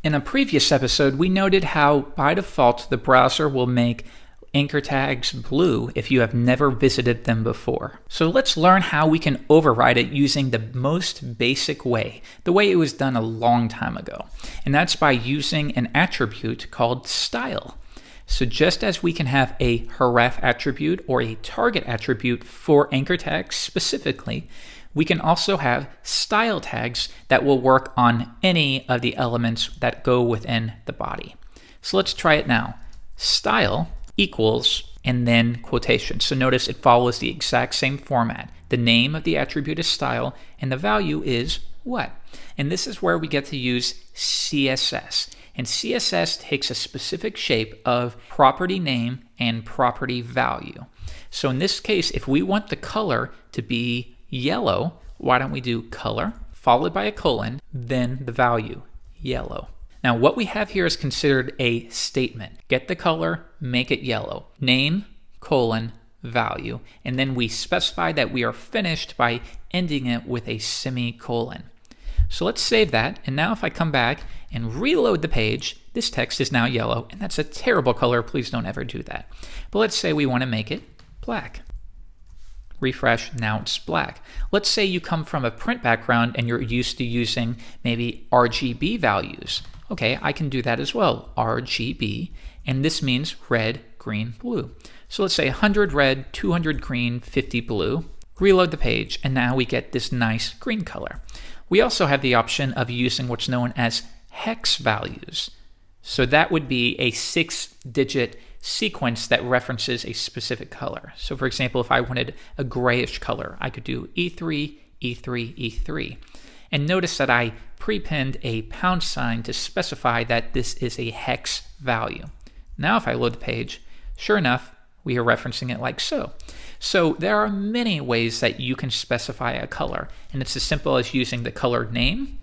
In a previous episode, we noted how, by default, the browser will make anchor tags blue if you have never visited them before. So let's learn how we can override it using the most basic way, the way it was done a long time ago. And that's by using an attribute called style. So just as we can have a href attribute or a target attribute for anchor tags specifically, we can also have style tags that will work on any of the elements that go within the body. So let's try it now. Style equals and then quotation. So notice it follows the exact same format. The name of the attribute is style and the value is what? And this is where we get to use CSS. And CSS takes a specific shape of property name and property value. So in this case, if we want the color to be yellow, why don't we do color followed by a colon, then the value, yellow. Now what we have here is considered a statement. Get the color, make it yellow. Name, colon, value. And then we specify that we are finished by ending it with a semicolon. So let's save that. And now if I come back and reload the page, this text is now yellow. And that's a terrible color. Please don't ever do that. But let's say we want to make it black. Refresh, now it's black. Let's say you come from a print background and you're used to using maybe RGB values. Okay, I can do that as well, RGB, and this means red, green, blue. So let's say 100 red, 200 green, 50 blue. Reload the page, and now we get this nice green color. We also have the option of using what's known as hex values. So that would be a 6-digit sequence that references a specific color. So for example, if I wanted a grayish color, I could do E3, E3, E3. And notice that I prepinned a pound sign to specify that this is a hex value. Now if I load the page, sure enough, we are referencing it like so. So there are many ways that you can specify a color, and it's as simple as using the color name,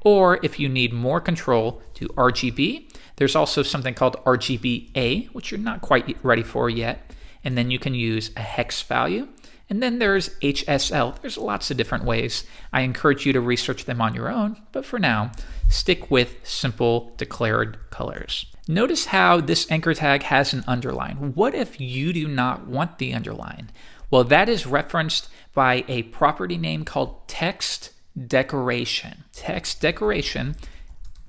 or if you need more control, to RGB. There's also something called RGBA, which you're not quite ready for yet. And then you can use a hex value. And then there's HSL. There's lots of different ways. I encourage you to research them on your own. But for now, stick with simple declared colors. Notice how this anchor tag has an underline. What if you do not want the underline? Well, that is referenced by a property name called text decoration. Text decoration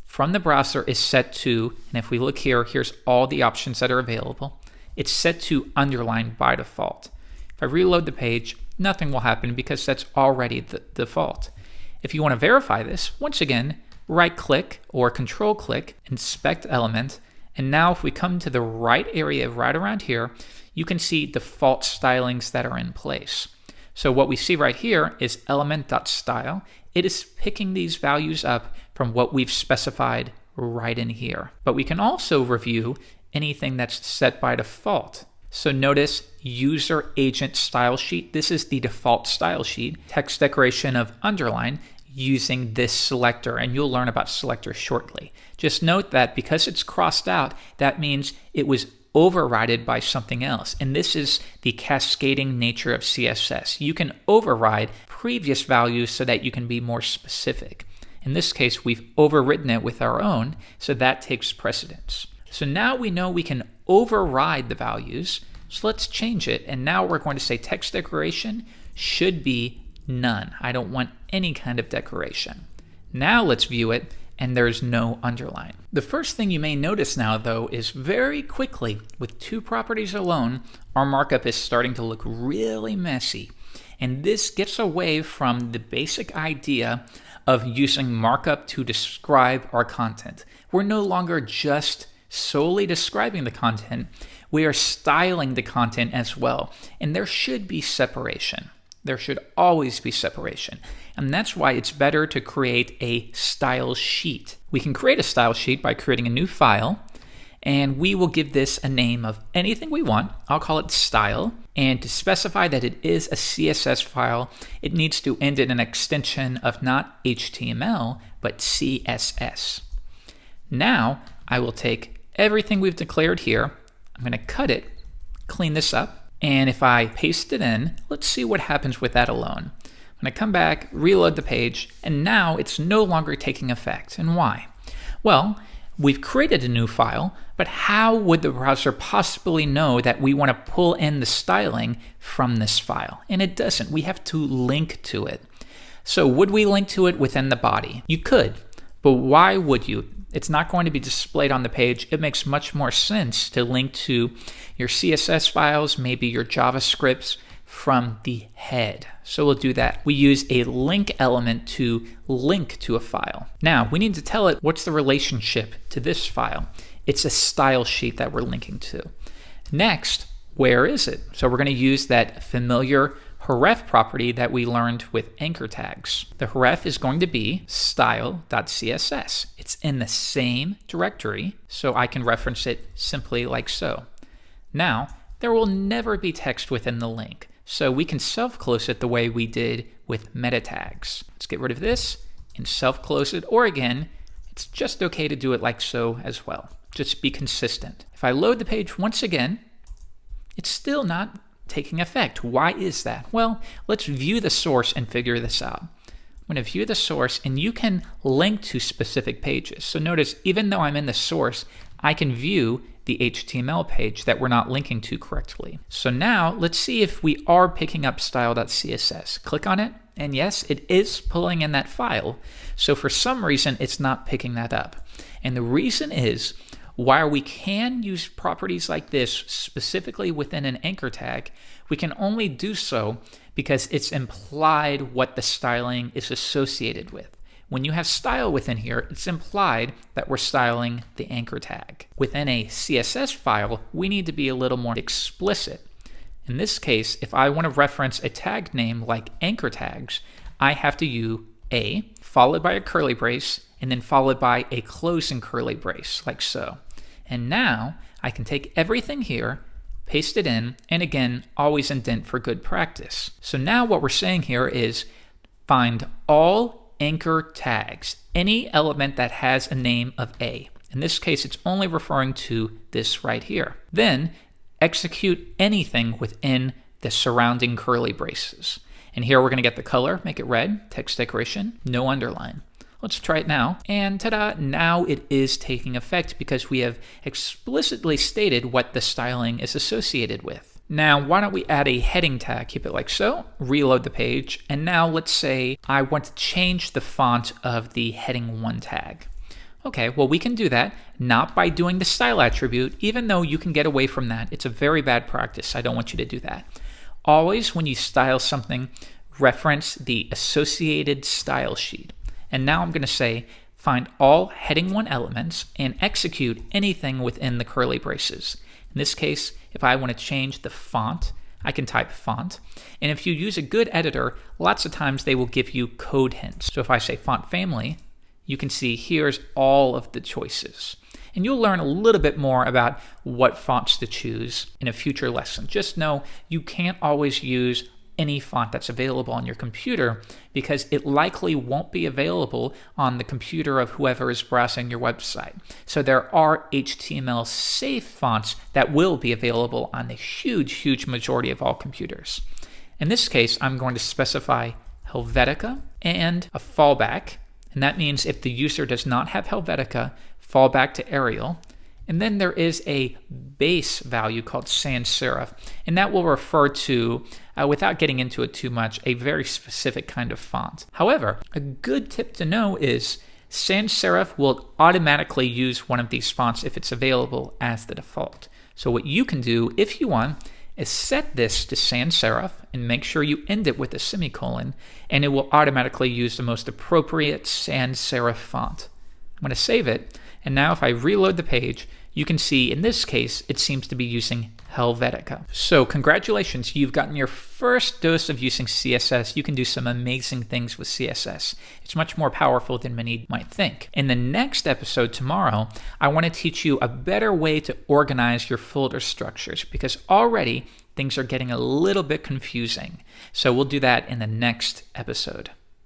from the browser is set to, and if we look here, here's all the options that are available. It's set to underline by default. If I reload the page, nothing will happen because that's already the default. If you want to verify this, once again, right-click or control-click, inspect element, and now if we come to the right area right around here, you can see default stylings that are in place. So what we see right here is element.style. It is picking these values up from what we've specified right in here. But we can also review anything that's set by default. So notice user agent style sheet. This is the default style sheet. Text decoration of underline using this selector, and you'll learn about selector shortly. Just note that because it's crossed out, that means it was overridden by something else. And this is the cascading nature of CSS. You can override previous values so that you can be more specific. In this case, we've overwritten it with our own, so that takes precedence. So now we know we can override the values. So let's change it. And now we're going to say text decoration should be none. I don't want any kind of decoration. Now let's view it, and there's no underline. The first thing you may notice now, though, is very quickly, with two properties alone, our markup is starting to look really messy. And this gets away from the basic idea of using markup to describe our content. We're no longer just solely describing the content, we are styling the content as well. And there should be separation. There should always be separation. And that's why it's better to create a style sheet. We can create a style sheet by creating a new file, and we will give this a name of anything we want. I'll call it style. And to specify that it is a CSS file, it needs to end in an extension of not HTML, but CSS. Now, I will take everything we've declared here. I'm going to cut it, clean this up. And if I paste it in, let's see what happens with that alone. I'm going to come back, reload the page, and now it's no longer taking effect. And why? Well, we've created a new file, but how would the browser possibly know that we want to pull in the styling from this file? And it doesn't. We have to link to it. So would we link to it within the body? You could, but why would you? It's not going to be displayed on the page. It makes much more sense to link to your CSS files, maybe your JavaScripts, from the head. So we'll do that. We use a link element to link to a file. Now, we need to tell it what's the relationship to this file. It's a style sheet that we're linking to. Next, where is it? So we're going to use that familiar href property that we learned with anchor tags. The href is going to be style.css. It's in the same directory, so I can reference it simply like so. Now, there will never be text within the link, so we can self-close it the way we did with meta tags. Let's get rid of this and self-close it, or again, it's just okay to do it like so as well. Just be consistent. If I load the page once again, it's still not taking effect. Why is that? Well, let's view the source and figure this out. I'm going to view the source, and you can link to specific pages. So notice, even though I'm in the source, I can view the HTML page that we're not linking to correctly. So now let's see if we are picking up style.css. Click on it, and yes, it is pulling in that file. So for some reason, it's not picking that up. And the reason is, while we can use properties like this specifically within an anchor tag, we can only do so because it's implied what the styling is associated with. When you have style within here, it's implied that we're styling the anchor tag. Within a CSS file, we need to be a little more explicit. In this case, if I want to reference a tag name like anchor tags, I have to use a followed by a curly brace and then followed by a closing curly brace like so. And now I can take everything here, paste it in, and again, always indent for good practice. So now what we're saying here is find all anchor tags, any element that has a name of A. In this case, it's only referring to this right here. Then execute anything within the surrounding curly braces. And here we're going to get the color, make it red, text decoration, no underline. Let's try it now, and ta-da, now it is taking effect because we have explicitly stated what the styling is associated with. Now, why don't we add a heading tag? Keep it like so, reload the page, and now let's say I want to change the font of the heading 1 tag. Okay, well, we can do that, not by doing the style attribute, even though you can get away from that. It's a very bad practice. I don't want you to do that. Always, when you style something, reference the associated style sheet. And now I'm going to say, find all heading 1 elements and execute anything within the curly braces. In this case, if I want to change the font, I can type font. And if you use a good editor, lots of times they will give you code hints. So if I say font family, you can see here's all of the choices. And you'll learn a little bit more about what fonts to choose in a future lesson. Just know you can't always use any font that's available on your computer because it likely won't be available on the computer of whoever is browsing your website. So there are HTML safe fonts that will be available on the huge majority of all computers. In this case, I'm going to specify Helvetica and a fallback, and that means if the user does not have Helvetica, fall back to Arial. And then there is a base value called sans serif, and that will refer to, without getting into it too much, a very specific kind of font. However, a good tip to know is sans serif will automatically use one of these fonts if it's available as the default. So what you can do, if you want, is set this to sans serif and make sure you end it with a semicolon, and it will automatically use the most appropriate sans serif font. I'm going to save it. And now if I reload the page, you can see in this case, it seems to be using Helvetica. So congratulations, you've gotten your first dose of using CSS. You can do some amazing things with CSS. It's much more powerful than many might think. In the next episode tomorrow, I want to teach you a better way to organize your folder structures because already things are getting a little bit confusing. So we'll do that in the next episode.